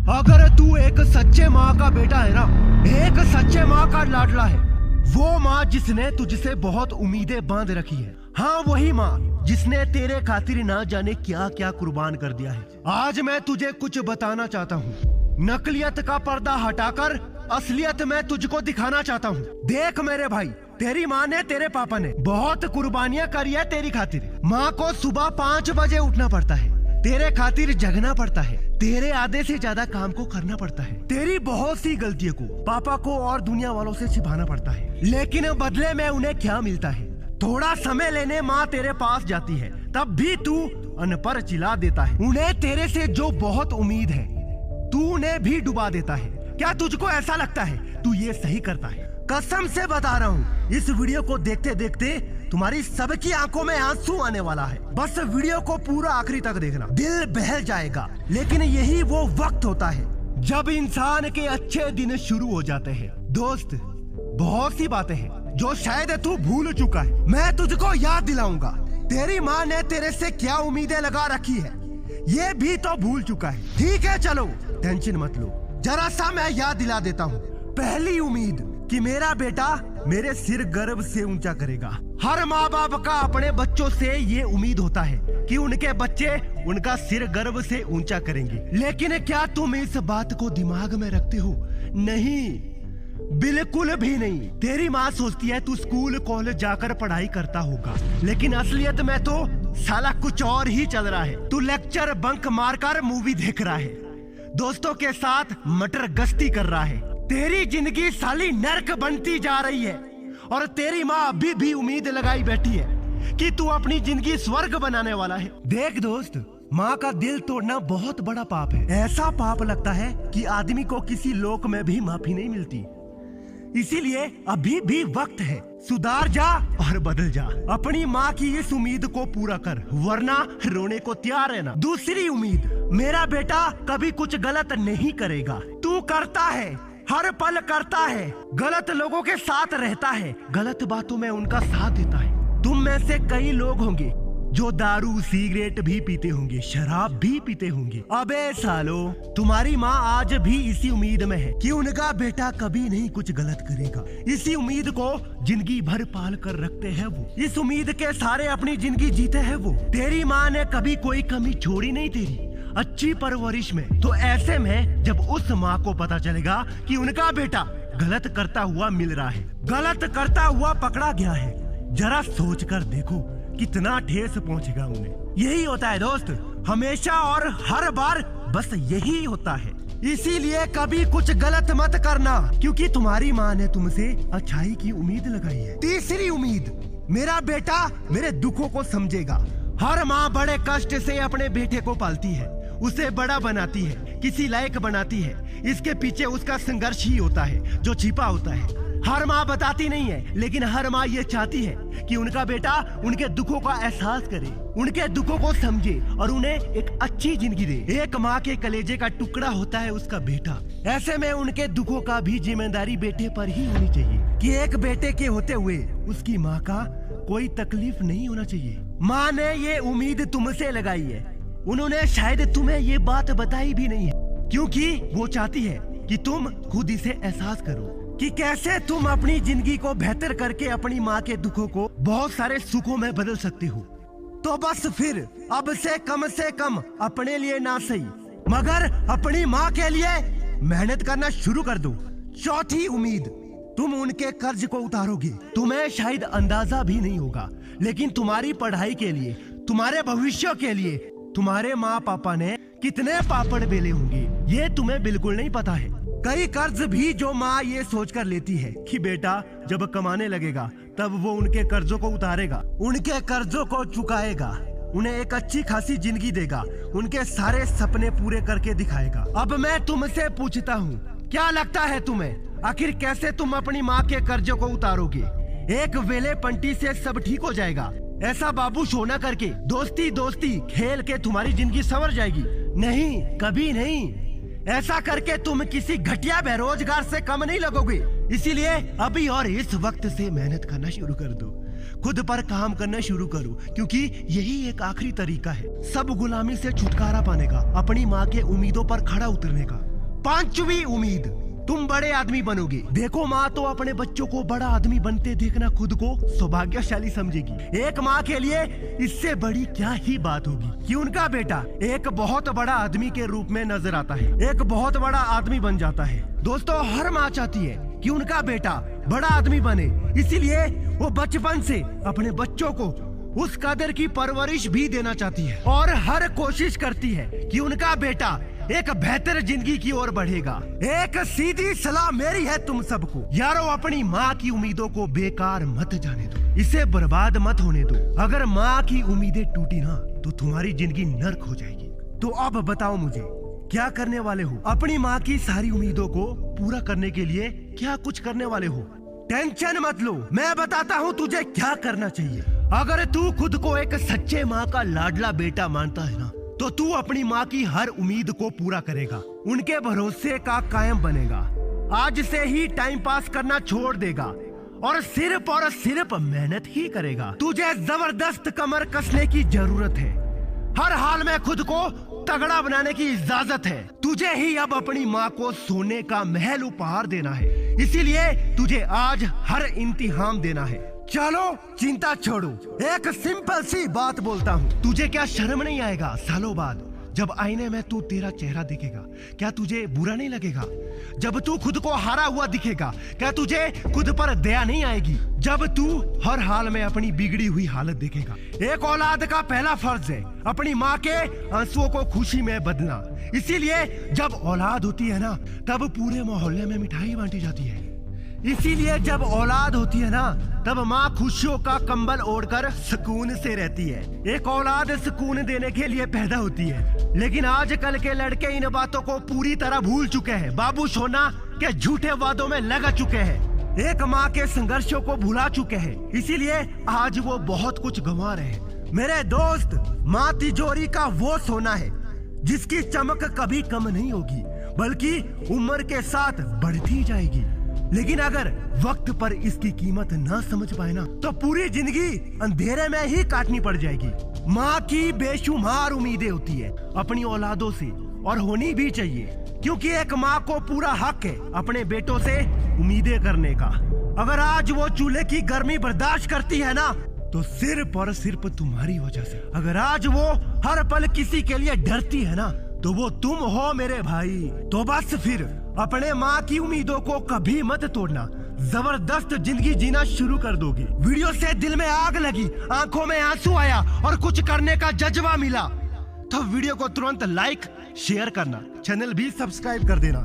अगर तू एक सच्चे माँ का बेटा है ना, एक सच्चे माँ का लाडला है, वो माँ जिसने तुझसे बहुत उम्मीदें बांध रखी है, हाँ वही माँ जिसने तेरे खातिर ना जाने क्या क्या कुर्बान कर दिया है। आज मैं तुझे कुछ बताना चाहता हूँ। नकलियत का पर्दा हटाकर असलियत मैं तुझको दिखाना चाहता हूँ। देख मेरे भाई, तेरी माँ ने, तेरे पापा ने बहुत कुर्बानियां करी है तेरी खातिर। माँ को सुबह 5 बजे उठना पड़ता है, तेरे खातिर जगना पड़ता है, तेरे आधे से ज्यादा काम को करना पड़ता है, तेरी बहुत सी गलतियों को पापा को और दुनिया वालों से छिपाना पड़ता है। लेकिन बदले में उन्हें क्या मिलता है? थोड़ा समय लेने माँ तेरे पास जाती है, तब भी तू अनपढ़ चिल्ला देता है। उन्हें तेरे से जो बहुत उम्मीद है, तू उन्हें भी डुबा देता है। क्या तुझको ऐसा लगता है तू ये सही करता है? कसम से बता रहा हूँ, इस वीडियो को देखते देखते तुम्हारी सबकी आंखों में आंसू आने वाला है। बस वीडियो को पूरा आखिरी तक देखना, दिल बहल जाएगा। लेकिन यही वो वक्त होता है जब इंसान के अच्छे दिन शुरू हो जाते हैं। दोस्त, बहुत सी बातें हैं जो शायद तू भूल चुका है, मैं तुझको याद दिलाऊंगा। तेरी माँ ने तेरे से क्या उम्मीदें लगा रखी है, ये भी तो भूल चुका है। ठीक है, चलो टेंशन मत लो, जरा सा मैं याद दिला देता हूँ। पहली उम्मीद कि मेरा बेटा मेरे सिर गर्व से ऊंचा करेगा। हर माँ बाप का अपने बच्चों से ये उम्मीद होता है कि उनके बच्चे उनका सिर गर्व से ऊंचा करेंगे। लेकिन क्या तुम इस बात को दिमाग में रखते हो? नहीं, बिल्कुल भी नहीं। तेरी माँ सोचती है तू स्कूल कॉलेज जाकर पढ़ाई करता होगा, लेकिन असलियत में तो साला कुछ और ही चल रहा है। तू लेक्चर बंक मारकर मूवी देख रहा है, दोस्तों के साथ मटर गश्ती कर रहा है। तेरी जिंदगी साली नर्क बनती जा रही है और तेरी माँ अभी भी उम्मीद लगाई बैठी है कि तू अपनी जिंदगी स्वर्ग बनाने वाला है। देख दोस्त, माँ का दिल तोड़ना बहुत बड़ा पाप है। ऐसा पाप लगता है कि आदमी को किसी लोक में भी माफी नहीं मिलती। इसीलिए अभी भी वक्त है, सुधार जा और बदल जा। अपनी माँ की इस उम्मीद को पूरा कर, वरना रोने को तैयार है ना। दूसरी उम्मीद, मेरा बेटा कभी कुछ गलत नहीं करेगा। तू करता है, हर पल करता है, गलत लोगों के साथ रहता है, गलत बातों में उनका साथ देता है। तुम में से कई लोग होंगे जो दारू सिगरेट भी पीते होंगे, शराब भी पीते होंगे। अबे सालो, तुम्हारी माँ आज भी इसी उम्मीद में है कि उनका बेटा कभी नहीं कुछ गलत करेगा। इसी उम्मीद को जिंदगी भर पाल कर रखते हैं वो, इस उम्मीद के सारे अपनी जिंदगी जीते हैं वो। तेरी माँ ने कभी कोई कमी छोड़ी नहीं तेरी अच्छी परवरिश में। तो ऐसे में जब उस माँ को पता चलेगा कि उनका बेटा गलत करता हुआ मिल रहा है, गलत करता हुआ पकड़ा गया है, जरा सोच कर देखो कितना ठेस पहुंचेगा उन्हें। यही होता है दोस्त, हमेशा और हर बार बस यही होता है। इसीलिए कभी कुछ गलत मत करना, क्योंकि तुम्हारी माँ ने तुमसे अच्छाई की उम्मीद लगाई है। तीसरी उम्मीद, मेरा बेटा मेरे दुखों को समझेगा। हर माँ बड़े कष्ट से अपने बेटे को पालती है, उसे बड़ा बनाती है, किसी लायक बनाती है। इसके पीछे उसका संघर्ष ही होता है जो छिपा होता है। हर माँ बताती नहीं है, लेकिन हर माँ ये चाहती है कि उनका बेटा उनके दुखों का एहसास करे, उनके दुखों को समझे और उन्हें एक अच्छी जिंदगी दे। एक माँ के कलेजे का टुकड़ा होता है उसका बेटा। ऐसे में उनके दुखों का भी जिम्मेदारी बेटे पर ही होनी चाहिए कि एक बेटे के होते हुए उसकी माँ का कोई तकलीफ नहीं होना चाहिए। माँ ने ये उम्मीद तुमसे लगाई है, उन्होंने शायद तुम्हें ये बात बताई भी नहीं है, क्योंकि वो चाहती है कि तुम खुद इसे एहसास करो कि कैसे तुम अपनी जिंदगी को बेहतर करके अपनी माँ के दुखों को बहुत सारे सुखों में बदल सकते हो। तो बस फिर अब से कम अपने लिए ना सही, मगर अपनी माँ के लिए मेहनत करना शुरू कर दो। चौथी उम्मीद, तुम उनके कर्ज को उतारोगे। तुम्हें शायद अंदाजा भी नहीं होगा, लेकिन तुम्हारी पढ़ाई के लिए, तुम्हारे भविष्य के लिए तुम्हारे माँ पापा ने कितने पापड़ बेले होंगे, ये तुम्हें बिल्कुल नहीं पता है। कई कर्ज भी जो माँ ये सोचकर लेती है कि बेटा जब कमाने लगेगा तब वो उनके कर्जों को उतारेगा, उनके कर्जों को चुकाएगा, उन्हें एक अच्छी खासी जिंदगी देगा, उनके सारे सपने पूरे करके दिखाएगा। अब मैं तुमसे पूछता हूँ, क्या लगता है तुम्हें आखिर कैसे तुम अपनी माँ के कर्जों को उतारोगे? एक वेले पंटी से सब ठीक हो जाएगा, ऐसा बाबू सोना करके दोस्ती दोस्ती खेल के तुम्हारी जिंदगी संवर जाएगी? नहीं, कभी नहीं। ऐसा करके तुम किसी घटिया बेरोजगार से कम नहीं लगोगे। इसीलिए अभी और इस वक्त से मेहनत करना शुरू कर दो, खुद पर काम करना शुरू करो, क्योंकि यही एक आखिरी तरीका है सब गुलामी से छुटकारा पाने का, अपनी माँ के उम्मीदों पर खड़ा उतरने का। पांचवी उम्मीद, तुम बड़े आदमी बनोगे। देखो माँ तो अपने बच्चों को बड़ा आदमी बनते देखना खुद को सौभाग्यशाली समझेगी। एक माँ के लिए इससे बड़ी क्या ही बात होगी कि उनका बेटा एक बहुत बड़ा आदमी के रूप में नजर आता है, एक बहुत बड़ा आदमी बन जाता है। दोस्तों, हर माँ चाहती है कि उनका बेटा बड़ा आदमी बने, इसीलिए वो बचपन से अपने बच्चों को उस कदर की परवरिश भी देना चाहती है और हर कोशिश करती है कि उनका बेटा एक बेहतर जिंदगी की ओर बढ़ेगा। एक सीधी सलाह मेरी है तुम सबको, यारो अपनी माँ की उम्मीदों को बेकार मत जाने दो, इसे बर्बाद मत होने दो। अगर माँ की उम्मीदें टूटी ना तो तुम्हारी जिंदगी नर्क हो जाएगी। तो अब बताओ मुझे, क्या करने वाले हो? अपनी माँ की सारी उम्मीदों को पूरा करने के लिए क्या कुछ करने वाले हो? टेंशन मत लो, मैं बताता हूँ तुझे क्या करना चाहिए। अगर तू खुद को एक सच्चे माँ का लाडला बेटा मानता है ना, तो तू अपनी माँ की हर उम्मीद को पूरा करेगा, उनके भरोसे का कायम बनेगा। आज से ही टाइम पास करना छोड़ देगा और सिर्फ मेहनत ही करेगा। तुझे जबरदस्त कमर कसने की जरूरत है, हर हाल में खुद को तगड़ा बनाने की इजाजत है। तुझे ही अब अपनी माँ को सोने का महल उपहार देना है, इसीलिए तुझे आज हर इम्तिहान देना है। चलो चिंता छोड़ो, एक सिंपल सी बात बोलता हूँ, तुझे क्या शर्म नहीं आएगा सालों बाद जब आईने में तू तेरा चेहरा दिखेगा? क्या तुझे बुरा नहीं लगेगा? जब तू खुद को हारा हुआ दिखेगा, क्या तुझे खुद पर दया नहीं आएगी? जब तू हर हाल में अपनी बिगड़ी हुई हालत देखेगा। एक औलाद का पहला फर्ज है अपनी माँ के आंसुओं को खुशी में बदलना, इसीलिए जब औलाद होती है ना तब पूरे मोहल्ले में मिठाई बांटी जाती है। इसीलिए जब औलाद होती है ना तब माँ खुशियों का कंबल ओढ़कर सुकून से रहती है। एक औलाद सुकून देने के लिए पैदा होती है, लेकिन आजकल के लड़के इन बातों को पूरी तरह भूल चुके हैं, बाबू सोना के झूठे वादों में लगा चुके हैं, एक माँ के संघर्षों को भुला चुके हैं, इसीलिए आज वो बहुत कुछ गंवा रहे हैं। मेरे दोस्त, माँ तिजोरी का वो सोना है जिसकी चमक कभी कम नहीं होगी, बल्कि उम्र के साथ बढ़ती जाएगी। लेकिन अगर वक्त पर इसकी कीमत ना समझ पाए ना तो पूरी जिंदगी अंधेरे में ही काटनी पड़ जाएगी। माँ की बेशुमार उम्मीदें होती है अपनी औलादों से, और होनी भी चाहिए, क्योंकि एक माँ को पूरा हक है अपने बेटों से उम्मीदें करने का। अगर आज वो चूल्हे की गर्मी बर्दाश्त करती है ना तो सिर्फ और सिर्फ तुम्हारी वजह से। अगर आज वो हर पल किसी के लिए डरती है ना तो वो तुम हो मेरे भाई। तो बस फिर अपने माँ की उम्मीदों को कभी मत तोड़ना, जबरदस्त जिंदगी जीना शुरू कर दोगे। वीडियो से दिल में आग लगी, आंखों में आंसू आया और कुछ करने का जज्बा मिला तो वीडियो को तुरंत लाइक शेयर करना, चैनल भी सब्सक्राइब कर देना।